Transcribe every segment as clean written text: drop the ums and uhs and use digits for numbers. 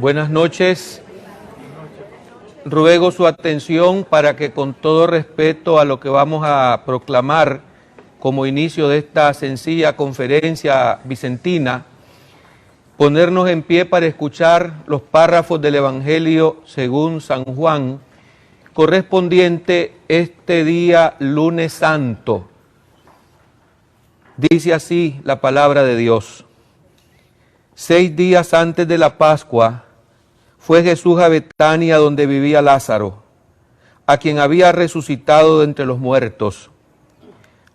Buenas noches. Ruego su atención para que con todo respeto a lo que vamos a proclamar como inicio de esta sencilla conferencia vicentina, ponernos en pie para escuchar los párrafos del Evangelio según San Juan, correspondiente este día lunes santo. Dice así la palabra de Dios. 6 días antes de la Pascua, fue Jesús a Betania donde vivía Lázaro, a quien había resucitado de entre los muertos.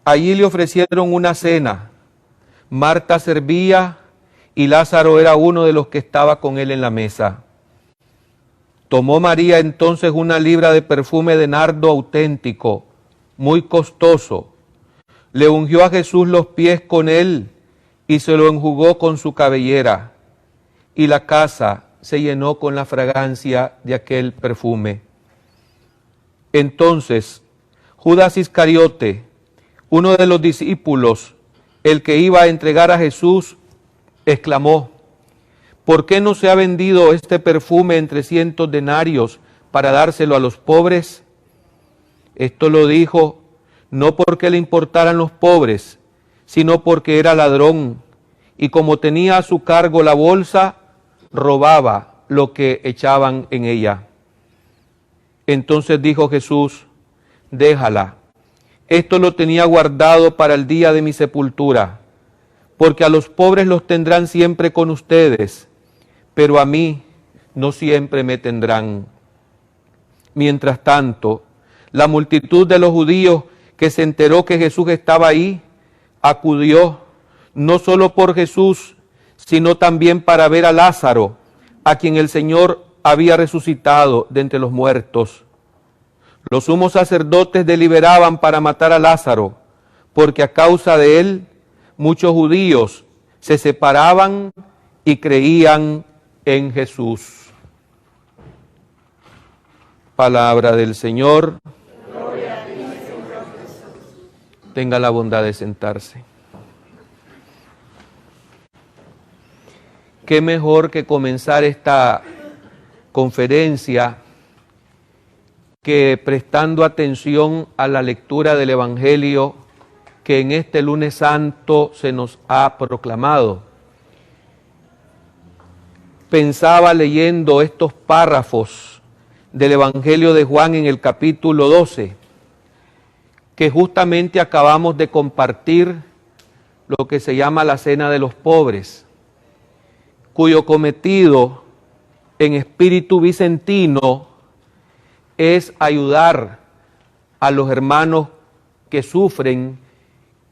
Allí le ofrecieron una cena. Marta servía y Lázaro era uno de los que estaba con él en la mesa. Tomó María entonces una libra de perfume de nardo auténtico, muy costoso. Le ungió a Jesús los pies con él y se lo enjugó con su cabellera, y la casa se llenó con la fragancia de aquel perfume. Entonces, Judas Iscariote, uno de los discípulos, el que iba a entregar a Jesús, exclamó: ¿por qué no se ha vendido este perfume en 300 denarios para dárselo a los pobres? Esto lo dijo no porque le importaran los pobres, sino porque era ladrón, y como tenía a su cargo la bolsa, robaba lo que echaban en ella. Entonces dijo Jesús: déjala, esto lo tenía guardado para el día de mi sepultura, porque a los pobres los tendrán siempre con ustedes, pero a mí no siempre me tendrán. Mientras tanto, la multitud de los judíos que se enteró que Jesús estaba ahí, acudió no solo por Jesús, sino también para ver a Lázaro, a quien el Señor había resucitado de entre los muertos. Los sumos sacerdotes deliberaban para matar a Lázaro, porque a causa de él muchos judíos se separaban y creían en Jesús. Palabra del Señor. Gloria a ti, Señor Jesús. Tenga la bondad de sentarse. Qué mejor que comenzar esta conferencia que prestando atención a la lectura del Evangelio que en este lunes santo se nos ha proclamado. Pensaba leyendo estos párrafos del Evangelio de Juan en el capítulo 12, que justamente acabamos de compartir lo que se llama la Cena de los Pobres, cuyo cometido en espíritu vicentino es ayudar a los hermanos que sufren,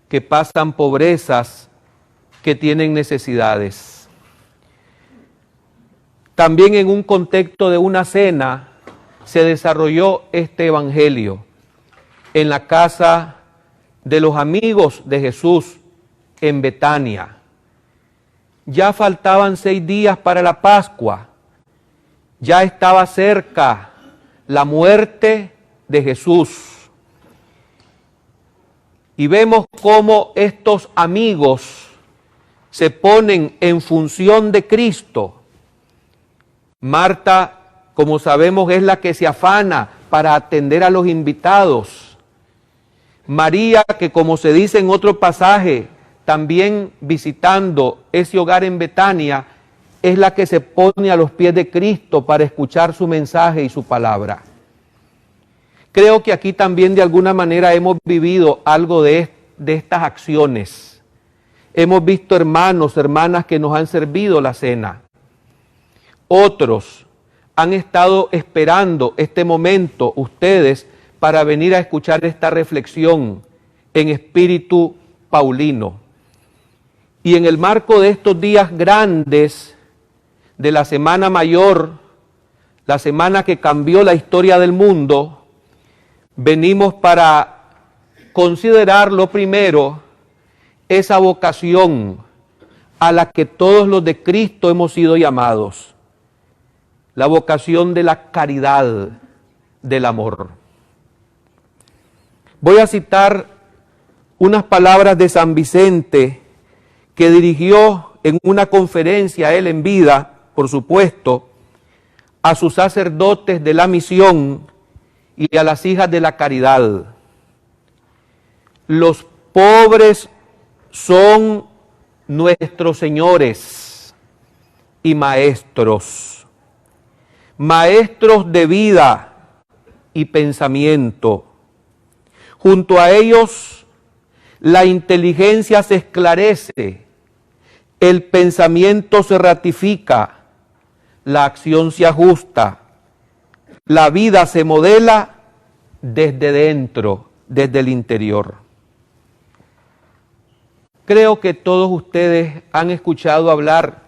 que pasan pobrezas, que tienen necesidades. También en un contexto de una cena se desarrolló este evangelio en la casa de los amigos de Jesús en Betania. Ya faltaban 6 días para la Pascua. Ya estaba cerca la muerte de Jesús. Y vemos cómo estos amigos se ponen en función de Cristo. Marta, como sabemos, es la que se afana para atender a los invitados. María, que como se dice en otro pasaje, también visitando ese hogar en Betania, es la que se pone a los pies de Cristo para escuchar su mensaje y su palabra. Creo que aquí también de alguna manera hemos vivido algo de estas acciones. Hemos visto hermanos, hermanas que nos han servido la cena. Otros han estado esperando este momento, ustedes, para venir a escuchar esta reflexión en espíritu paulino. Y en el marco de estos días grandes de la Semana Mayor, la semana que cambió la historia del mundo, venimos para considerar lo primero, esa vocación a la que todos los de Cristo hemos sido llamados, la vocación de la caridad, del amor. Voy a citar unas palabras de San Vicente que dirigió en una conferencia, él en vida, por supuesto, a sus sacerdotes de la misión y a las hijas de la caridad. Los pobres son nuestros señores y maestros, maestros de vida y pensamiento. Junto a ellos, la inteligencia se esclarece, el pensamiento se ratifica, la acción se ajusta, la vida se modela desde dentro, desde el interior. Creo que todos ustedes han escuchado hablar,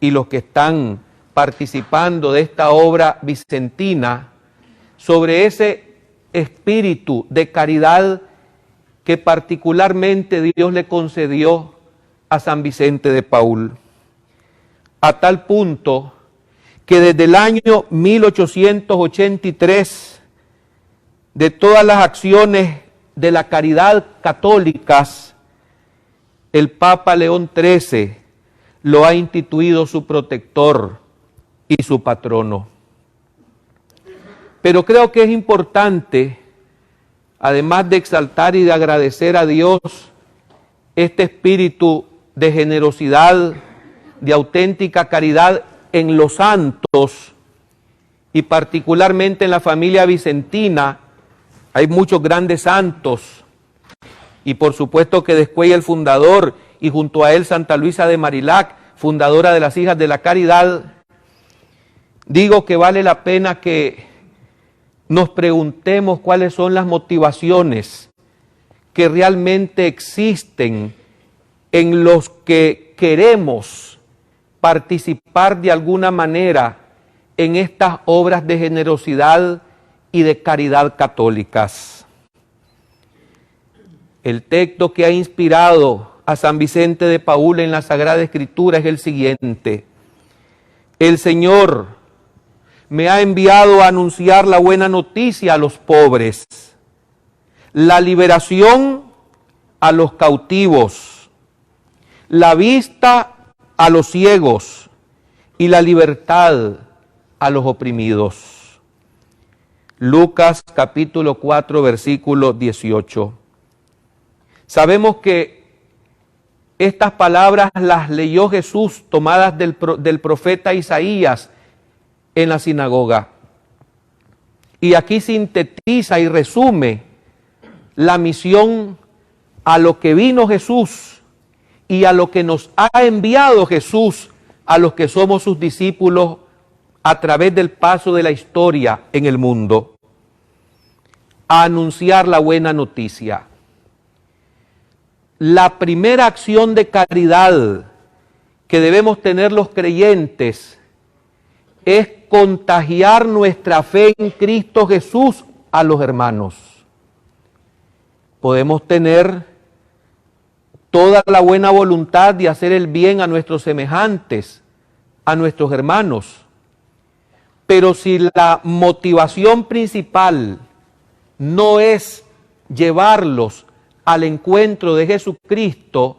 y los que están participando de esta obra vicentina, sobre ese espíritu de caridad que particularmente Dios le concedió a San Vicente de Paúl, a tal punto que desde el año 1883, de todas las acciones de la caridad católicas, el Papa León XIII lo ha instituido su protector y su patrono. Pero creo que es importante, además de exaltar y de agradecer a Dios este espíritu de generosidad, de auténtica caridad en los santos, y particularmente en la familia vicentina, hay muchos grandes santos, y por supuesto que Descuella el fundador, y junto a él Santa Luisa de Marilac, fundadora de las Hijas de la Caridad. Digo que vale la pena que nos preguntemos cuáles son las motivaciones que realmente existen en los que queremos participar de alguna manera en estas obras de generosidad y de caridad católicas. El texto que ha inspirado a San Vicente de Paúl en la Sagrada Escritura es el siguiente: el Señor me ha enviado a anunciar la buena noticia a los pobres, la liberación a los cautivos, la vista a los ciegos y la libertad a los oprimidos. Lucas capítulo 4, versículo 18. Sabemos que estas palabras las leyó Jesús, tomadas del profeta Isaías en la sinagoga. Y aquí sintetiza y resume la misión a lo que vino Jesús y a lo que nos ha enviado Jesús a los que somos sus discípulos a través del paso de la historia en el mundo. A anunciar la buena noticia. La primera acción de caridad que debemos tener los creyentes es contagiar nuestra fe en Cristo Jesús a los hermanos. Podemos tener toda la buena voluntad de hacer el bien a nuestros semejantes, a nuestros hermanos, pero si la motivación principal no es llevarlos al encuentro de Jesucristo,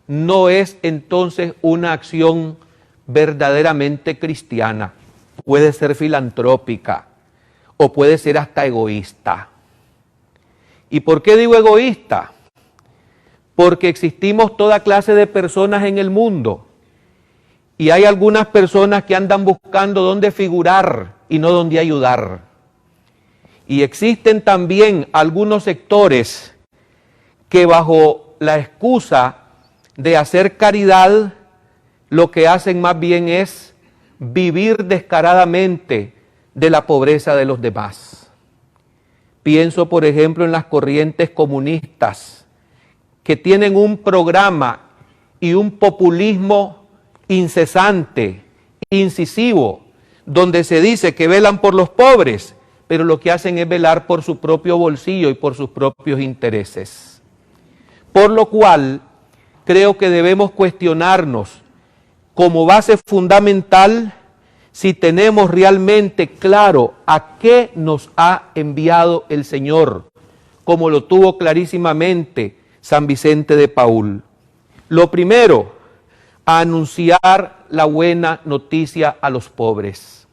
no es entonces una acción verdaderamente cristiana. Puede ser filantrópica o puede ser hasta egoísta. ¿Y por qué digo egoísta? Porque existimos toda clase de personas en el mundo y hay algunas personas que andan buscando dónde figurar y no dónde ayudar. Y existen también algunos sectores que bajo la excusa de hacer caridad, lo que hacen más bien es vivir descaradamente de la pobreza de los demás. Pienso, por ejemplo, en las corrientes comunistas, que tienen un programa y un populismo incesante, incisivo, donde se dice que velan por los pobres, pero lo que hacen es velar por su propio bolsillo y por sus propios intereses. Por lo cual, creo que debemos cuestionarnos como base fundamental si tenemos realmente claro a qué nos ha enviado el Señor, como lo tuvo clarísimamente San Vicente de Paúl. Lo primero, a anunciar la buena noticia a los pobres.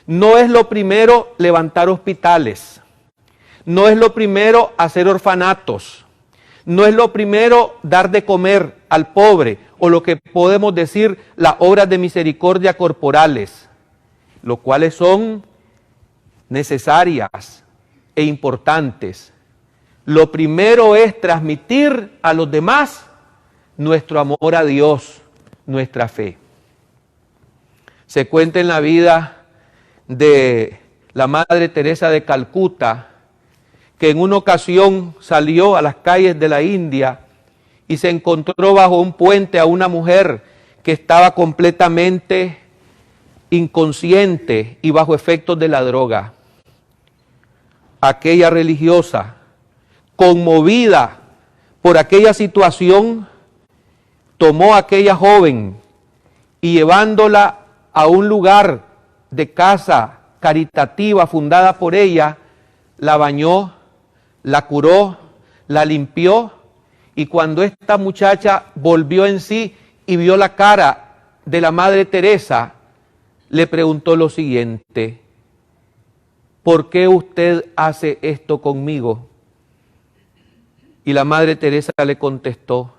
No es lo primero levantar hospitales. No es lo primero hacer orfanatos. No es lo primero dar de comer al pobre o lo que podemos decir las obras de misericordia corporales, lo cuales son necesarias e importantes. Lo primero es transmitir a los demás nuestro amor a Dios, nuestra fe. Se cuenta en la vida de la Madre Teresa de Calcuta, que en una ocasión salió a las calles de la India y se encontró bajo un puente a una mujer que estaba completamente inconsciente y bajo efectos de la droga. Aquella religiosa, conmovida por aquella situación, tomó a aquella joven y llevándola a un lugar de casa caritativa fundada por ella, la bañó, la curó, la limpió, y cuando esta muchacha volvió en sí y vio la cara de la Madre Teresa, le preguntó lo siguiente: ¿por qué usted hace esto conmigo? Y la Madre Teresa le contestó: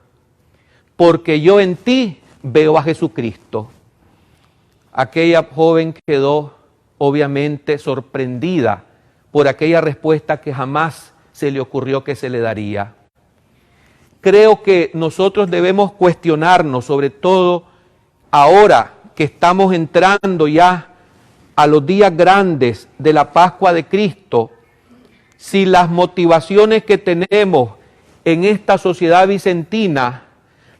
porque yo en ti veo a Jesucristo. Aquella joven quedó obviamente sorprendida por aquella respuesta que jamás se le ocurrió que se le daría. Creo que nosotros debemos cuestionarnos, sobre todo ahora que estamos entrando ya a los días grandes de la Pascua de Cristo, si las motivaciones que tenemos en esta sociedad vicentina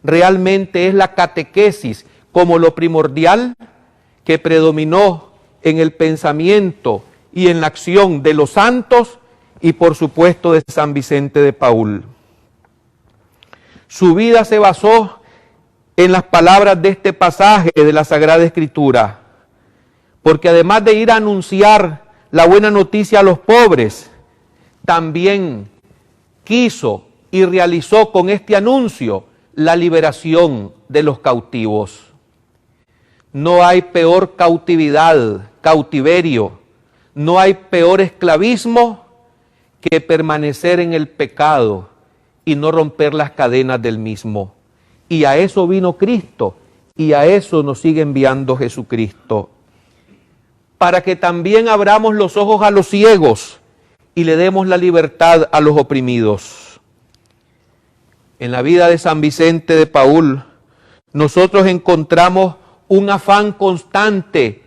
realmente es la catequesis como lo primordial que predominó en el pensamiento y en la acción de los santos y por supuesto de San Vicente de Paúl. Su vida se basó en las palabras de este pasaje de la Sagrada Escritura, porque además de ir a anunciar la buena noticia a los pobres, también quiso y realizó con este anuncio la liberación de los cautivos. No hay peor cautividad, cautiverio, no hay peor esclavismo que permanecer en el pecado y no romper las cadenas del mismo. Y a eso vino Cristo, y a eso nos sigue enviando Jesucristo. Para que también abramos los ojos a los ciegos y le demos la libertad a los oprimidos. En la vida de San Vicente de Paúl, nosotros encontramos un afán constante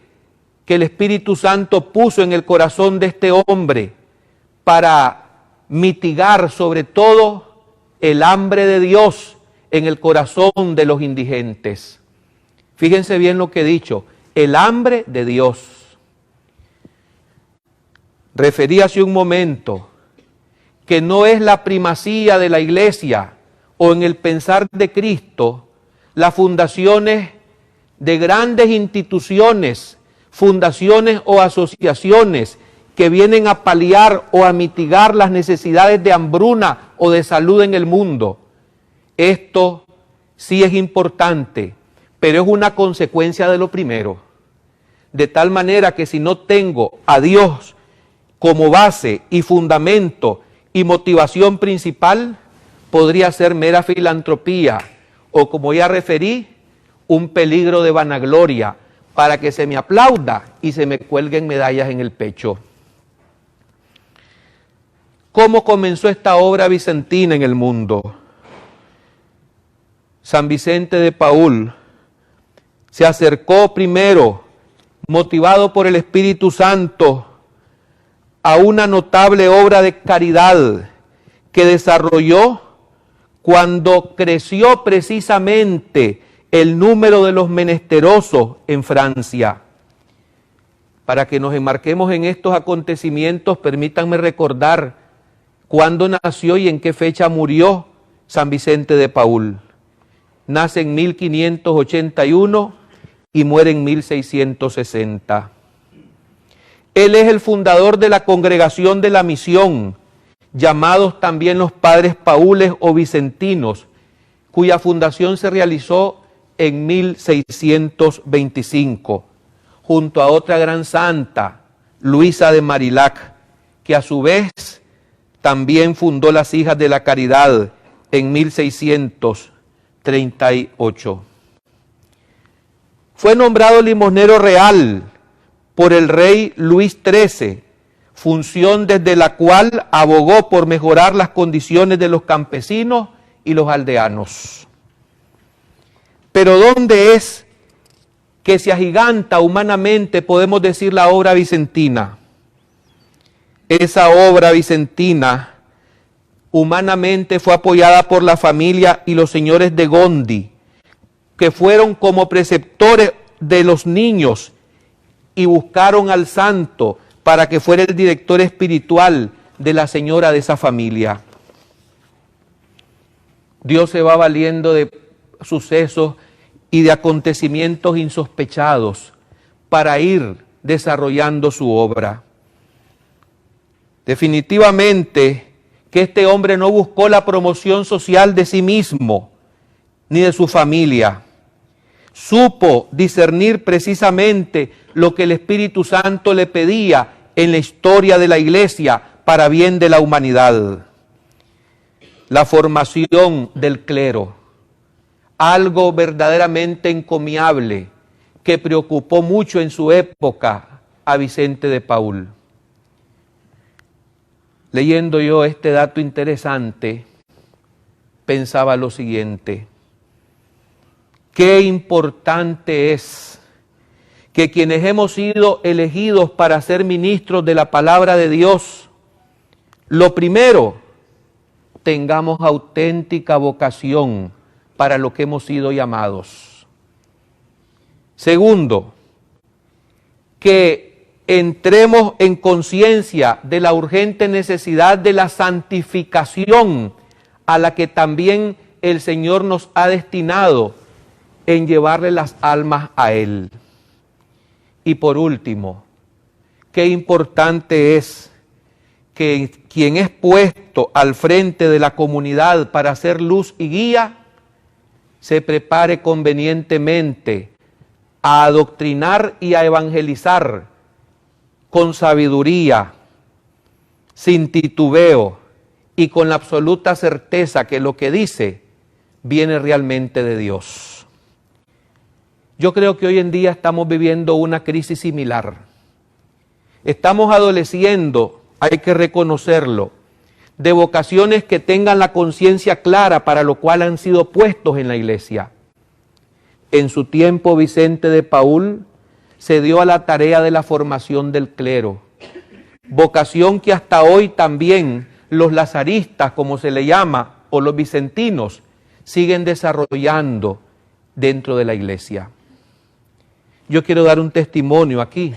que el Espíritu Santo puso en el corazón de este hombre para mitigar sobre todo el hambre de Dios en el corazón de los indigentes. Fíjense bien lo que he dicho, el hambre de Dios. Referí hace un momento que no es la primacía de la Iglesia o en el pensar de Cristo las fundaciones de grandes instituciones, fundaciones o asociaciones que vienen a paliar o a mitigar las necesidades de hambruna o de salud en el mundo. Esto sí es importante, pero es una consecuencia de lo primero. De tal manera que si no tengo a Dios como base y fundamento y motivación principal, podría ser mera filantropía o, como ya referí, un peligro de vanagloria para que se me aplauda y se me cuelguen medallas en el pecho. ¿Cómo comenzó esta obra vicentina en el mundo? San Vicente de Paúl se acercó primero, motivado por el Espíritu Santo, a una notable obra de caridad que desarrolló cuando creció precisamente el número de los menesterosos en Francia. Para que nos enmarquemos en estos acontecimientos, permítanme recordar cuándo nació y en qué fecha murió San Vicente de Paúl. Nace en 1581 y muere en 1660. Él es el fundador de la Congregación de la Misión, llamados también los Padres Paules o Vicentinos, cuya fundación se realizó en 1625, junto a otra gran santa, Luisa de Marillac, que a su vez también fundó las Hijas de la Caridad en 1638. Fue nombrado limosnero real por el rey Luis XIII, función desde la cual abogó por mejorar las condiciones de los campesinos y los aldeanos. Pero ¿dónde es que se agiganta humanamente, podemos decir, la obra vicentina? Esa obra vicentina humanamente fue apoyada por la familia y los señores de Gondi, que fueron como preceptores de los niños y buscaron al santo para que fuera el director espiritual de la señora de esa familia. Dios se va valiendo de sucesos y de acontecimientos insospechados para ir desarrollando su obra. Definitivamente que este hombre no buscó la promoción social de sí mismo ni de su familia. Supo discernir precisamente lo que el Espíritu Santo le pedía en la historia de la Iglesia para bien de la humanidad. La formación del clero, algo verdaderamente encomiable que preocupó mucho en su época a Vicente de Paúl. Leyendo yo este dato interesante, pensaba lo siguiente: qué importante es que quienes hemos sido elegidos para ser ministros de la palabra de Dios, lo primero, tengamos auténtica vocación para lo que hemos sido llamados. Segundo, que entremos en conciencia de la urgente necesidad de la santificación a la que también el Señor nos ha destinado en llevarle las almas a Él. Y por último, qué importante es que quien es puesto al frente de la comunidad para ser luz y guía, se prepare convenientemente a adoctrinar y a evangelizar con sabiduría, sin titubeo y con la absoluta certeza que lo que dice viene realmente de Dios. Yo creo que hoy en día estamos viviendo una crisis similar. Estamos adoleciendo, hay que reconocerlo, de vocaciones que tengan la conciencia clara para lo cual han sido puestos en la iglesia. En su tiempo, Vicente de Paúl se dio a la tarea de la formación del clero, vocación que hasta hoy también los lazaristas, como se le llama, o los vicentinos, siguen desarrollando dentro de la iglesia. Yo quiero dar un testimonio aquí.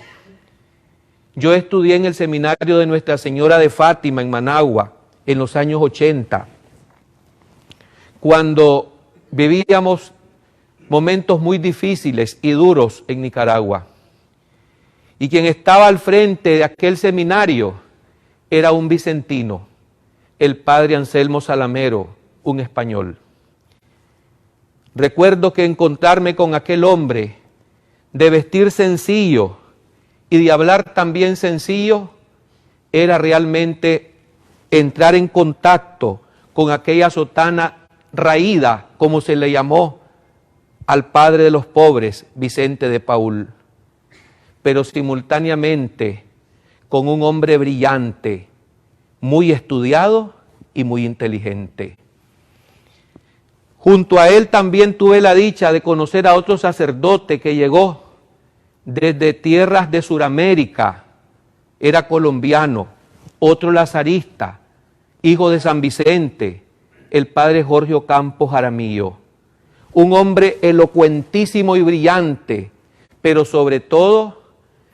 Yo estudié en el seminario de Nuestra Señora de Fátima en Managua en los años 80, cuando vivíamos momentos muy difíciles y duros en Nicaragua. Y quien estaba al frente de aquel seminario era un vicentino, el padre Anselmo Salamero, un español. Recuerdo que encontrarme con aquel hombre, de vestir sencillo y de hablar también sencillo, era realmente entrar en contacto con aquella sotana raída, como se le llamó al padre de los pobres, Vicente de Paúl, pero simultáneamente con un hombre brillante, muy estudiado y muy inteligente. Junto a él también tuve la dicha de conocer a otro sacerdote que llegó desde tierras de Sudamérica, era colombiano, otro lazarista, hijo de San Vicente, el padre Jorge Ocampo Jaramillo, un hombre elocuentísimo y brillante, pero sobre todo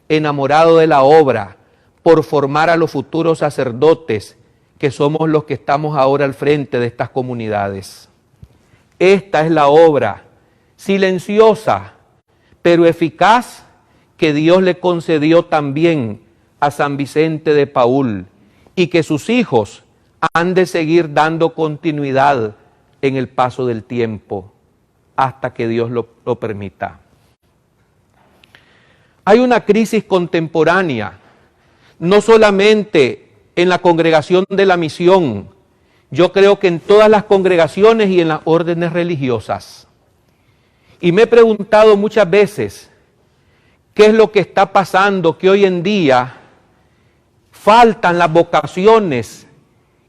enamorado de la obra, por formar a los futuros sacerdotes, que somos los que estamos ahora al frente de estas comunidades. Esta es la obra silenciosa, pero eficaz, que Dios le concedió también a San Vicente de Paúl y que sus hijos han de seguir dando continuidad en el paso del tiempo hasta que Dios lo permita. Hay una crisis contemporánea, no solamente en la congregación de la misión, yo creo que en todas las congregaciones y en las órdenes religiosas. Y me he preguntado muchas veces, ¿qué es lo que está pasando? Que hoy en día faltan las vocaciones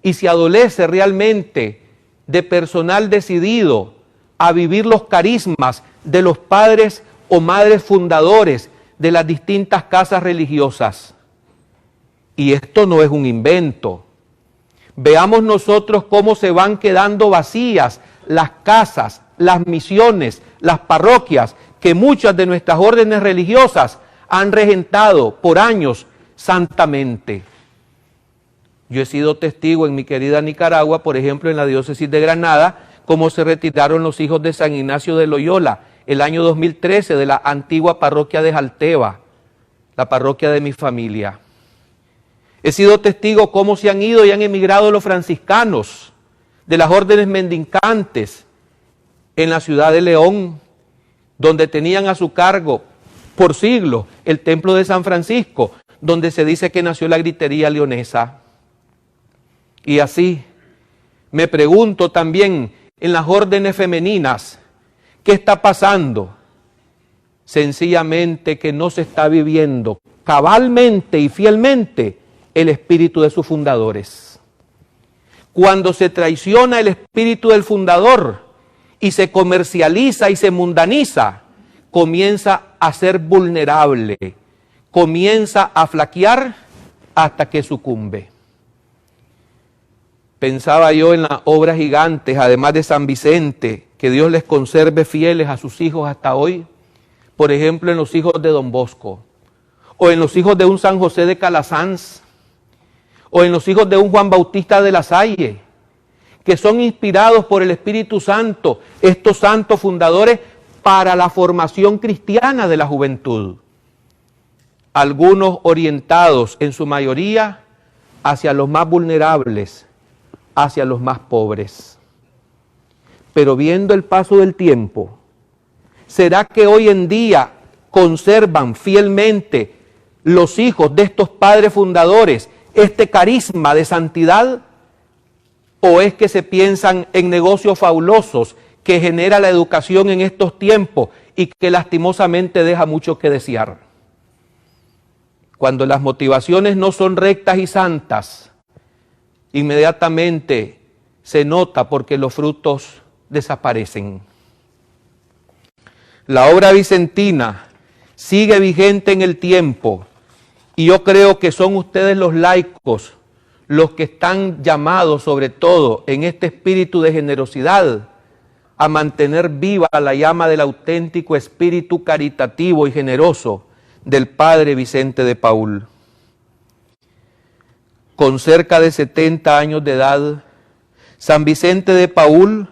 y se adolece realmente de personal decidido a vivir los carismas de los padres o madres fundadores de las distintas casas religiosas. Y esto no es un invento. Veamos nosotros cómo se van quedando vacías las casas, las misiones, las parroquias que muchas de nuestras órdenes religiosas han regentado por años santamente. Yo he sido testigo en mi querida Nicaragua, por ejemplo en la diócesis de Granada, cómo se retiraron los hijos de San Ignacio de Loyola el año 2013 de la antigua parroquia de Jalteva, la parroquia de mi familia. He sido testigo cómo se han ido y han emigrado los franciscanos de las órdenes mendicantes en la ciudad de León, donde tenían a su cargo por siglos el templo de San Francisco, donde se dice que nació la gritería leonesa. Y así me pregunto también en las órdenes femeninas, ¿qué está pasando? Sencillamente que no se está viviendo cabalmente y fielmente el espíritu de sus fundadores. Cuando se traiciona el espíritu del fundador y se comercializa y se mundaniza, comienza a ser vulnerable, comienza a flaquear hasta que sucumbe. Pensaba yo en las obras gigantes, además de San Vicente, que Dios les conserve fieles a sus hijos hasta hoy, por ejemplo en los hijos de Don Bosco, o en los hijos de un San José de Calasanz, o en los hijos de un Juan Bautista de la Salle, que son inspirados por el Espíritu Santo, estos santos fundadores, para la formación cristiana de la juventud. Algunos orientados en su mayoría hacia los más vulnerables, hacia los más pobres. Pero viendo el paso del tiempo, ¿será que hoy en día conservan fielmente los hijos de estos padres fundadores este carisma de santidad? ¿O es que se piensan en negocios fabulosos que genera la educación en estos tiempos y que lastimosamente deja mucho que desear? Cuando las motivaciones no son rectas y santas, inmediatamente se nota porque los frutos desaparecen. La obra vicentina sigue vigente en el tiempo y yo creo que son ustedes los laicos los que están llamados, sobre todo en este espíritu de generosidad, a mantener viva la llama del auténtico espíritu caritativo y generoso del Padre Vicente de Paúl. Con cerca de 70 años de edad, San Vicente de Paúl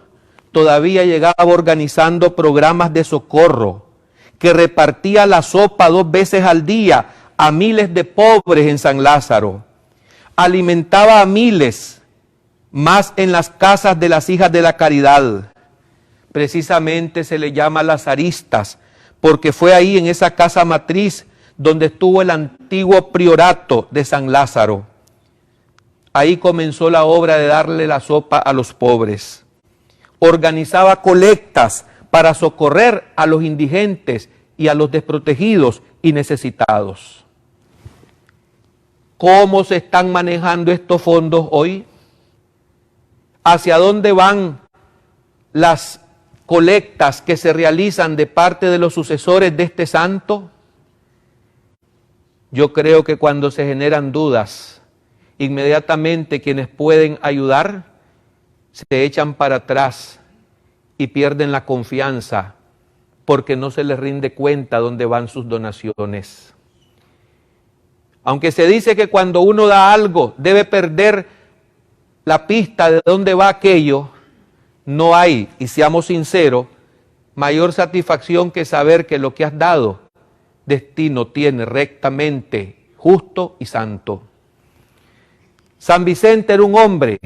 todavía llegaba organizando programas de socorro, que repartía la sopa 2 veces al día a miles de pobres en San Lázaro. Alimentaba a miles más en las casas de las hijas de la caridad. Precisamente se le llama lazaristas, porque fue ahí en esa casa matriz donde estuvo el antiguo priorato de San Lázaro. Ahí comenzó la obra de darle la sopa a los pobres. Organizaba colectas para socorrer a los indigentes y a los desprotegidos y necesitados. ¿Cómo se están manejando estos fondos hoy? ¿Hacia dónde van las colectas que se realizan de parte de los sucesores de este santo? Yo creo que cuando se generan dudas, inmediatamente quienes pueden ayudar se echan para atrás y pierden la confianza porque no se les rinde cuenta dónde van sus donaciones. Aunque se dice que cuando uno da algo debe perder la pista de dónde va aquello, no hay, y seamos sinceros, mayor satisfacción que saber que lo que has dado, destino tiene rectamente, justo y santo. San Vicente era un hombre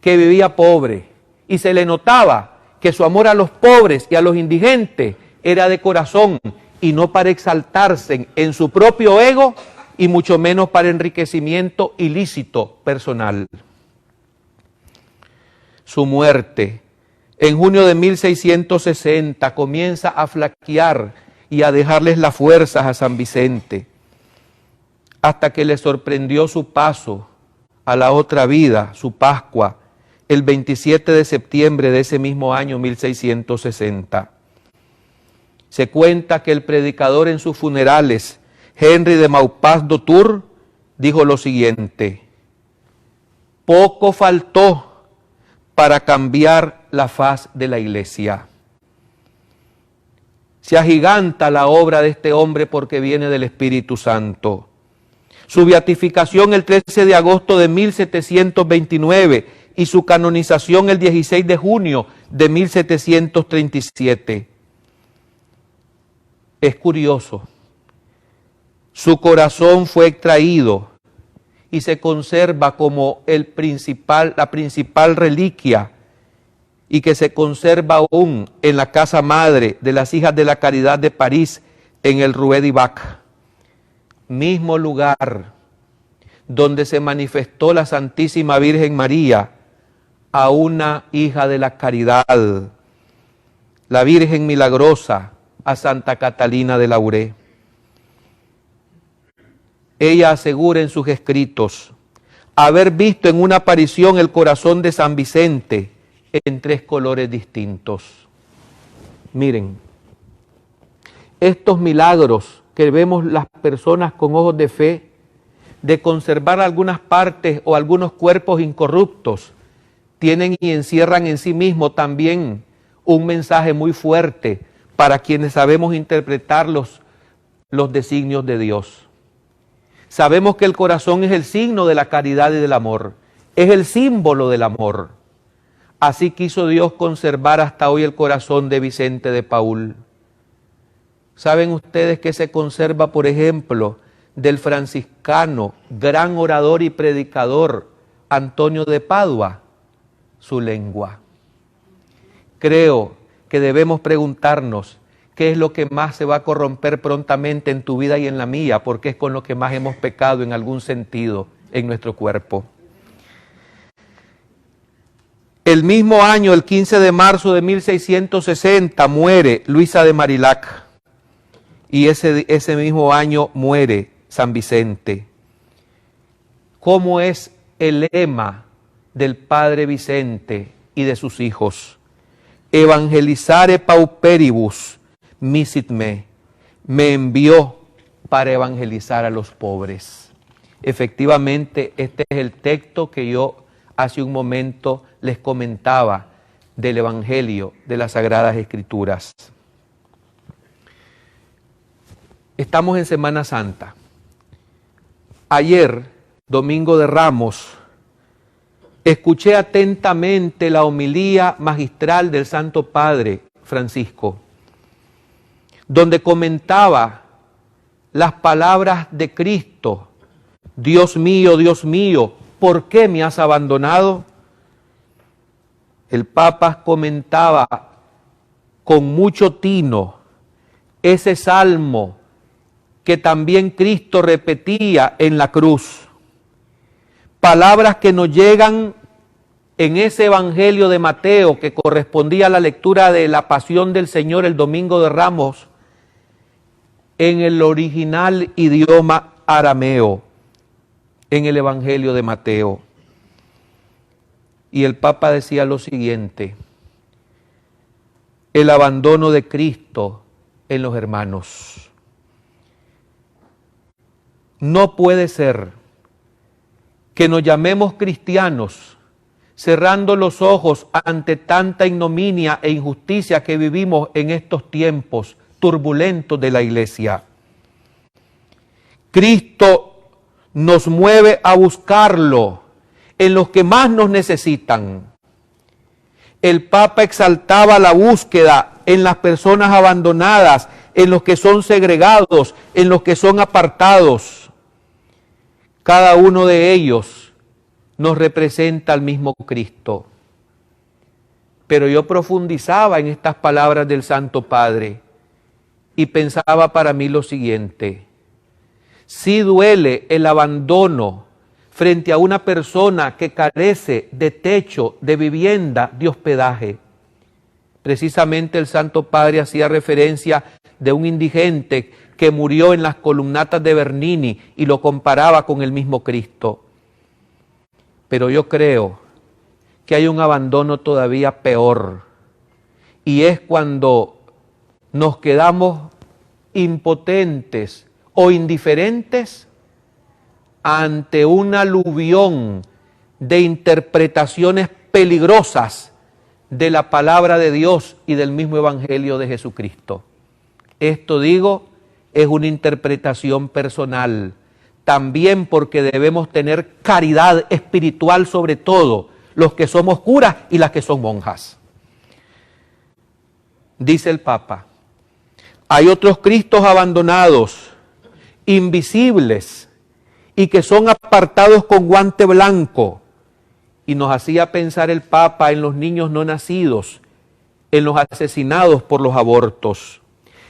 que vivía pobre y se le notaba que su amor a los pobres y a los indigentes era de corazón y no para exaltarse en su propio ego y mucho menos para enriquecimiento ilícito personal. Su muerte en junio de 1660 comienza a flaquear y a dejarles las fuerzas a San Vicente, hasta que le sorprendió su paso a la otra vida, su Pascua, el 27 de septiembre de ese mismo año 1660. Se cuenta que el predicador en sus funerales, Henry de Maupas d'Autour, dijo lo siguiente: poco faltó para cambiar la faz de la iglesia. Se agiganta la obra de este hombre porque viene del Espíritu Santo. Su beatificación el 13 de agosto de 1729 y su canonización el 16 de junio de 1737. Es curioso, su corazón fue extraído y se conserva como la principal reliquia, y que se conserva aún en la casa madre de las Hijas de la Caridad de París, en el Rue du Bac, mismo lugar donde se manifestó la Santísima Virgen María a una hija de la caridad, la Virgen Milagrosa, a Santa Catalina de Lauré. Ella asegura en sus escritos haber visto en una aparición el corazón de San Vicente en 3 colores distintos. Miren, estos milagros que vemos las personas con ojos de fe, de conservar algunas partes o algunos cuerpos incorruptos, tienen y encierran en sí mismo también un mensaje muy fuerte para quienes sabemos interpretar los designios de Dios. Sabemos que el corazón es el signo de la caridad y del amor, es el símbolo del amor. Así quiso Dios conservar hasta hoy el corazón de Vicente de Paúl. ¿Saben ustedes que se conserva, por ejemplo, del franciscano, gran orador y predicador, Antonio de Padua? Su lengua. Creo que debemos preguntarnos qué es lo que más se va a corromper prontamente en tu vida y en la mía, porque es con lo que más hemos pecado en algún sentido en nuestro cuerpo. El mismo año, el 15 de marzo de 1660, muere Luisa de Marillac, y ese mismo año muere San Vicente. ¿Cómo es el lema del Padre Vicente y de sus hijos? Evangelizare pauperibus misit me envió para evangelizar a los pobres. Efectivamente, este es el texto que yo hace un momento les comentaba del Evangelio de las Sagradas Escrituras. Estamos en Semana Santa. Ayer, Domingo de Ramos, escuché atentamente la homilía magistral del Santo Padre Francisco, donde comentaba las palabras de Cristo: Dios mío, ¿por qué me has abandonado? El Papa comentaba con mucho tino ese salmo que también Cristo repetía en la cruz. Palabras que nos llegan en ese Evangelio de Mateo que correspondía a la lectura de la Pasión del Señor el Domingo de Ramos, en el original idioma arameo, en el Evangelio de Mateo. Y el Papa decía lo siguiente: el abandono de Cristo en los hermanos. No puede ser que nos llamemos cristianos cerrando los ojos ante tanta ignominia e injusticia que vivimos en estos tiempos turbulentos de la Iglesia. Cristo nos mueve a buscarlo en los que más nos necesitan. El Papa exaltaba la búsqueda en las personas abandonadas, en los que son segregados, en los que son apartados. Cada uno de ellos nos representa al mismo Cristo. Pero yo profundizaba en estas palabras del Santo Padre y pensaba para mí lo siguiente: sí duele el abandono frente a una persona que carece de techo, de vivienda, de hospedaje. Precisamente el Santo Padre hacía referencia de un indigente que murió en las columnatas de Bernini y lo comparaba con el mismo Cristo. Pero yo creo que hay un abandono todavía peor, y es cuando nos quedamos impotentes o indiferentes ante un aluvión de interpretaciones peligrosas de la palabra de Dios y del mismo Evangelio de Jesucristo. Esto, digo, es una interpretación personal, también porque debemos tener caridad espiritual, sobre todo los que somos curas y las que son monjas. Dice el Papa: hay otros Cristos abandonados, invisibles, y que son apartados con guante blanco. Y nos hacía pensar el Papa en los niños no nacidos, en los asesinados por los abortos,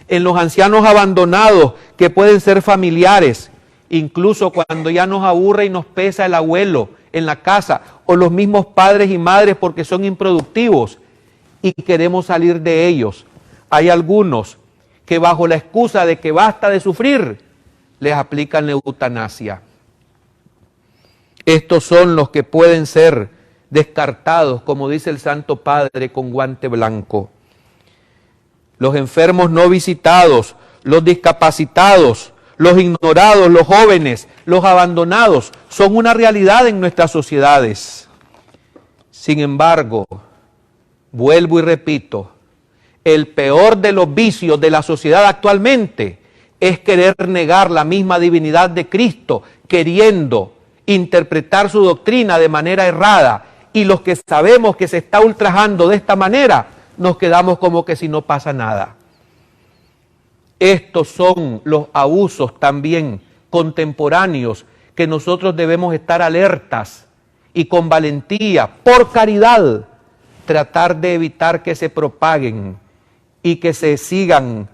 en los ancianos abandonados que pueden ser familiares, incluso cuando ya nos aburre y nos pesa el abuelo en la casa, o los mismos padres y madres porque son improductivos y queremos salir de ellos. Hay algunos que bajo la excusa de que basta de sufrir, les aplican la eutanasia. Estos son los que pueden ser descartados, como dice el Santo Padre, con guante blanco. Los enfermos no visitados, los discapacitados, los ignorados, los jóvenes, los abandonados, son una realidad en nuestras sociedades. Sin embargo, vuelvo y repito, el peor de los vicios de la sociedad actualmente es querer negar la misma divinidad de Cristo, queriendo interpretar su doctrina de manera errada, y los que sabemos que se está ultrajando de esta manera, nos quedamos como que si no pasa nada. Estos son los abusos también contemporáneos que nosotros debemos estar alertas y con valentía, por caridad, tratar de evitar que se propaguen y que se sigan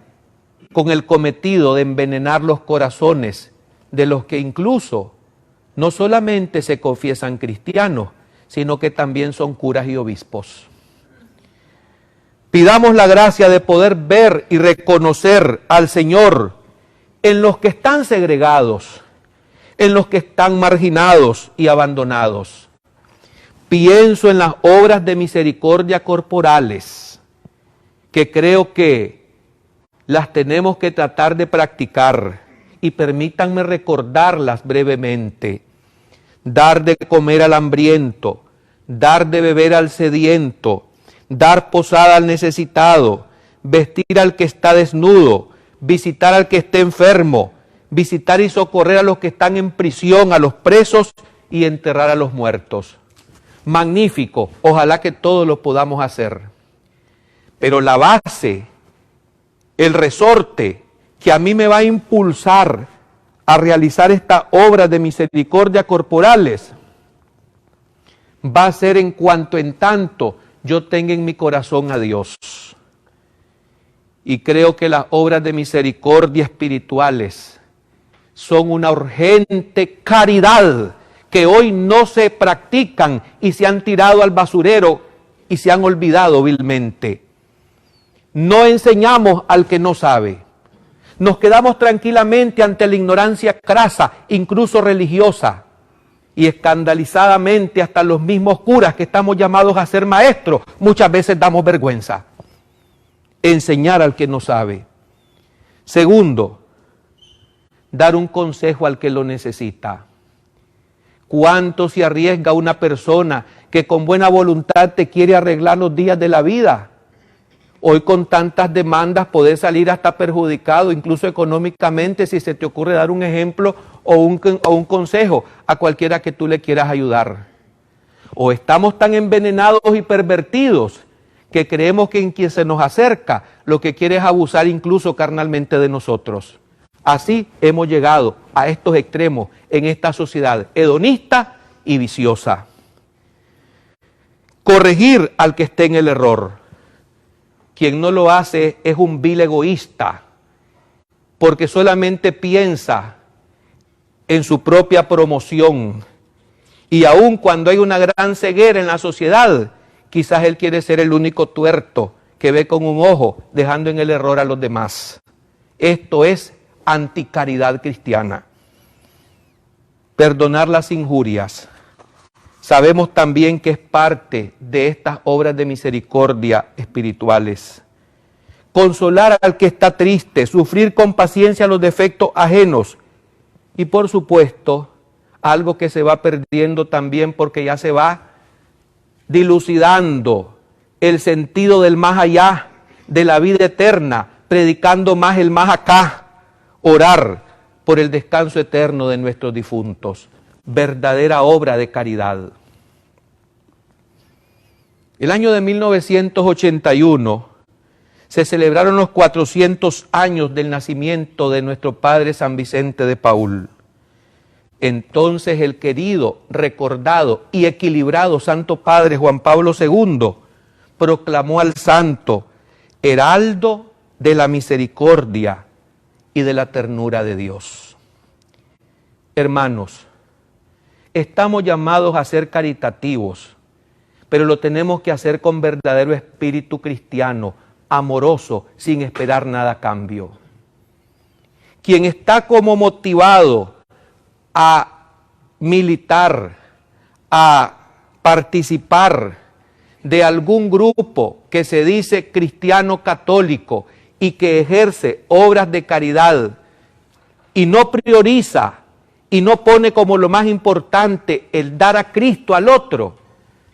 con el cometido de envenenar los corazones de los que incluso no solamente se confiesan cristianos, sino que también son curas y obispos. Pidamos la gracia de poder ver y reconocer al Señor en los que están segregados, en los que están marginados y abandonados. Pienso en las obras de misericordia corporales, que creo que las tenemos que tratar de practicar, y permítanme recordarlas brevemente. Dar de comer al hambriento, dar de beber al sediento, dar posada al necesitado, vestir al que está desnudo, visitar al que esté enfermo, visitar y socorrer a los que están en prisión, a los presos, y enterrar a los muertos. Magnífico, ojalá que todos lo podamos hacer. Pero la base, el resorte que a mí me va a impulsar a realizar esta obra de misericordia corporales, va a ser en cuanto en tanto yo tenga en mi corazón a Dios. Y creo que las obras de misericordia espirituales son una urgente caridad que hoy no se practican y se han tirado al basurero y se han olvidado vilmente. No enseñamos al que no sabe. Nos quedamos tranquilamente ante la ignorancia crasa, incluso religiosa, y escandalizadamente hasta los mismos curas que estamos llamados a ser maestros, muchas veces damos vergüenza. Enseñar al que no sabe. Segundo, dar un consejo al que lo necesita. ¿Cuánto se arriesga una persona que con buena voluntad te quiere arreglar los días de la vida? Hoy con tantas demandas podés salir hasta perjudicado, incluso económicamente, si se te ocurre dar un ejemplo o un consejo a cualquiera que tú le quieras ayudar. O estamos tan envenenados y pervertidos que creemos que en quien se nos acerca lo que quiere es abusar incluso carnalmente de nosotros. Así hemos llegado a estos extremos en esta sociedad hedonista y viciosa. Corregir al que esté en el error. Quien no lo hace es un vil egoísta porque solamente piensa en su propia promoción. Y aun cuando hay una gran ceguera en la sociedad, quizás él quiere ser el único tuerto que ve con un ojo, dejando en el error a los demás. Esto es anticaridad cristiana. Perdonar las injurias. Sabemos también que es parte de estas obras de misericordia espirituales. Consolar al que está triste, sufrir con paciencia los defectos ajenos. Y por supuesto, algo que se va perdiendo también porque ya se va dilucidando el sentido del más allá, de la vida eterna, predicando más el más acá, orar por el descanso eterno de nuestros difuntos. Verdadera obra de caridad. El año de 1981 se celebraron los 400 años del nacimiento de nuestro Padre San Vicente de Paúl. Entonces el querido, recordado y equilibrado Santo Padre Juan Pablo II proclamó al santo heraldo de la misericordia y de la ternura de Dios. Hermanos, estamos llamados a ser caritativos, pero lo tenemos que hacer con verdadero espíritu cristiano, amoroso, sin esperar nada a cambio. Quien está como motivado a militar, a participar de algún grupo que se dice cristiano católico y que ejerce obras de caridad y no prioriza y no pone como lo más importante el dar a Cristo al otro,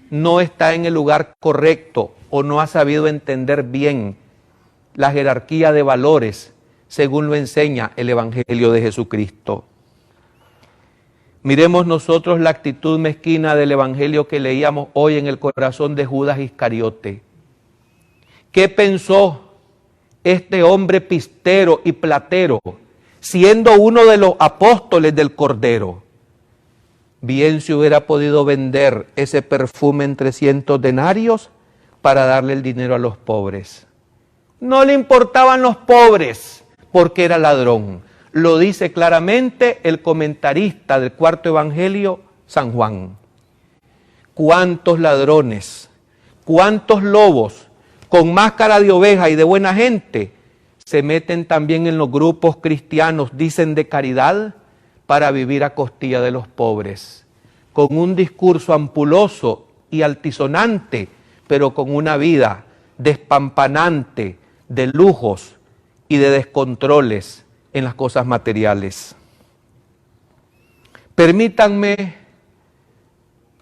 no está en el lugar correcto o no ha sabido entender bien la jerarquía de valores según lo enseña el Evangelio de Jesucristo. Miremos nosotros la actitud mezquina del Evangelio que leíamos hoy en el corazón de Judas Iscariote. ¿Qué pensó este hombre pistero y platero, siendo uno de los apóstoles del Cordero? Bien se hubiera podido vender ese perfume en 300 denarios para darle el dinero a los pobres. No le importaban los pobres porque era ladrón. Lo dice claramente el comentarista del cuarto evangelio, San Juan. ¿Cuántos ladrones, cuántos lobos con máscara de oveja y de buena gente se meten también en los grupos cristianos, dicen de caridad, para vivir a costilla de los pobres, con un discurso ampuloso y altisonante, pero con una vida despampanante de lujos y de descontroles en las cosas materiales? Permítanme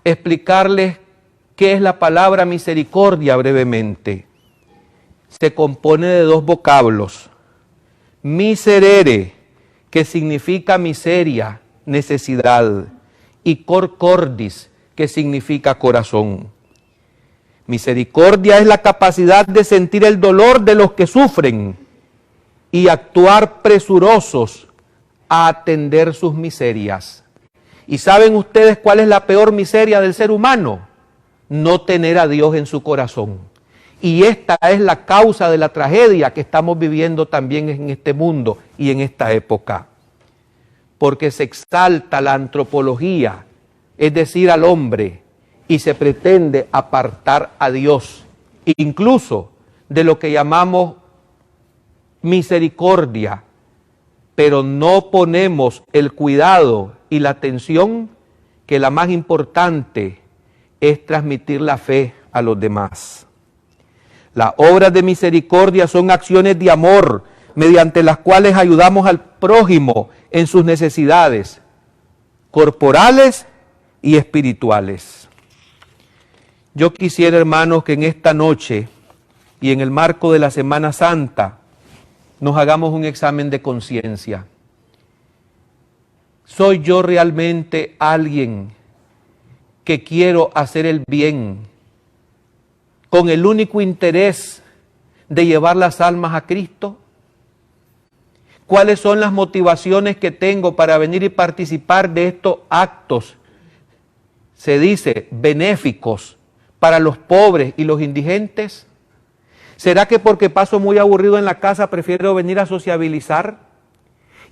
explicarles qué es la palabra misericordia brevemente. Se compone de dos vocablos. Miserere, que significa miseria, necesidad, y cor cordis, que significa corazón. Misericordia es la capacidad de sentir el dolor de los que sufren y actuar presurosos a atender sus miserias. ¿Y saben ustedes cuál es la peor miseria del ser humano? No tener a Dios en su corazón. Y esta es la causa de la tragedia que estamos viviendo también en este mundo y en esta época. Porque se exalta la antropología, es decir, al hombre, y se pretende apartar a Dios, incluso de lo que llamamos misericordia, pero no ponemos el cuidado y la atención que la más importante es transmitir la fe a los demás. Las obras de misericordia son acciones de amor mediante las cuales ayudamos al prójimo en sus necesidades corporales y espirituales. Yo quisiera, hermanos, que en esta noche y en el marco de la Semana Santa nos hagamos un examen de conciencia. ¿Soy yo realmente alguien que quiero hacer el bien con el único interés de llevar las almas a Cristo? ¿Cuáles son las motivaciones que tengo para venir y participar de estos actos, se dice, benéficos para los pobres y los indigentes? ¿Será que porque paso muy aburrido en la casa prefiero venir a sociabilizar?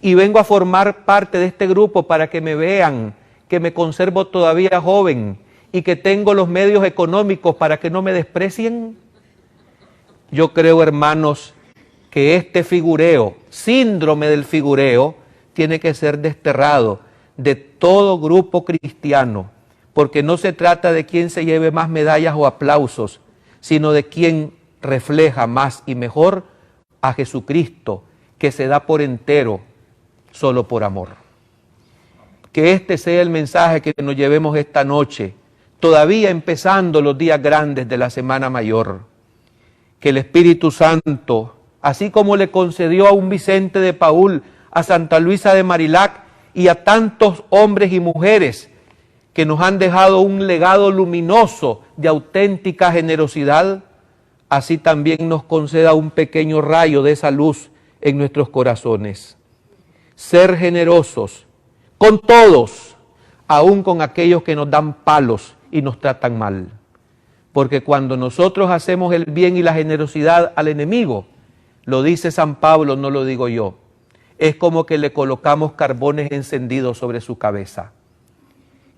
y vengo a formar parte de este grupo para que me vean que me conservo todavía joven y que tengo los medios económicos para que no me desprecien. Yo creo, hermanos, que este figureo, síndrome del figureo, tiene que ser desterrado de todo grupo cristiano, porque no se trata de quién se lleve más medallas o aplausos, sino de quién refleja más y mejor a Jesucristo, que se da por entero solo por amor. Que este sea el mensaje que nos llevemos esta noche, todavía empezando los días grandes de la Semana Mayor. Que el Espíritu Santo, así como le concedió a un Vicente de Paúl, a Santa Luisa de Marilac y a tantos hombres y mujeres que nos han dejado un legado luminoso de auténtica generosidad, así también nos conceda un pequeño rayo de esa luz en nuestros corazones. Ser generosos con todos, aun con aquellos que nos dan palos y nos tratan mal. Porque cuando nosotros hacemos el bien y la generosidad al enemigo, lo dice San Pablo, no lo digo yo, es como que le colocamos carbones encendidos sobre su cabeza.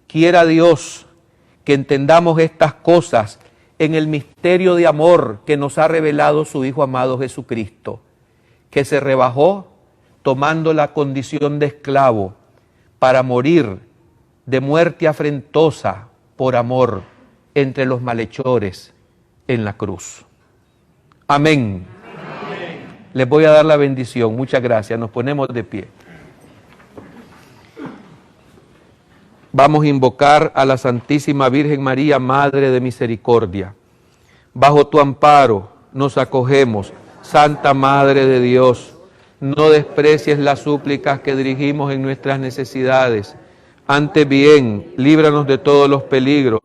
Quiera Dios que entendamos estas cosas en el misterio de amor que nos ha revelado su Hijo amado Jesucristo, que se rebajó tomando la condición de esclavo para morir de muerte afrentosa por amor entre los malhechores en la cruz. Amén. Amén. Les voy a dar la bendición. Muchas gracias. Nos ponemos de pie. Vamos a invocar a la Santísima Virgen María, Madre de Misericordia. Bajo tu amparo nos acogemos, Santa Madre de Dios. No desprecies las súplicas que dirigimos en nuestras necesidades. Antes bien, líbranos de todos los peligros,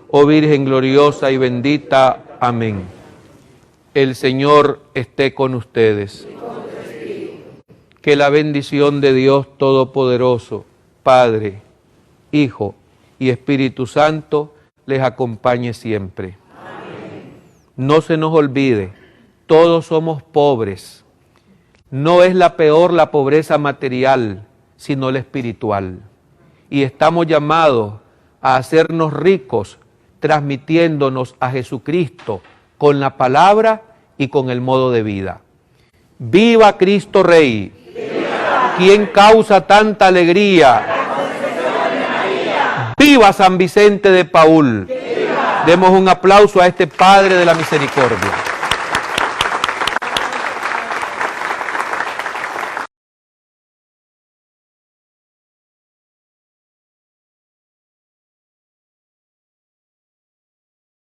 oh Virgen gloriosa y bendita. Amén. El Señor esté con ustedes. Que la bendición de Dios Todopoderoso, Padre, Hijo y Espíritu Santo les acompañe siempre. Amén. No se nos olvide, todos somos pobres. No es la peor la pobreza material, sino la espiritual. Y estamos llamados a hacernos ricos, transmitiéndonos a Jesucristo con la palabra y con el modo de vida. ¡Viva Cristo Rey! ¡Viva! ¿Quién causa tanta alegría? ¡Viva San Vicente de Paúl! ¡Viva! Demos un aplauso a este Padre de la Misericordia.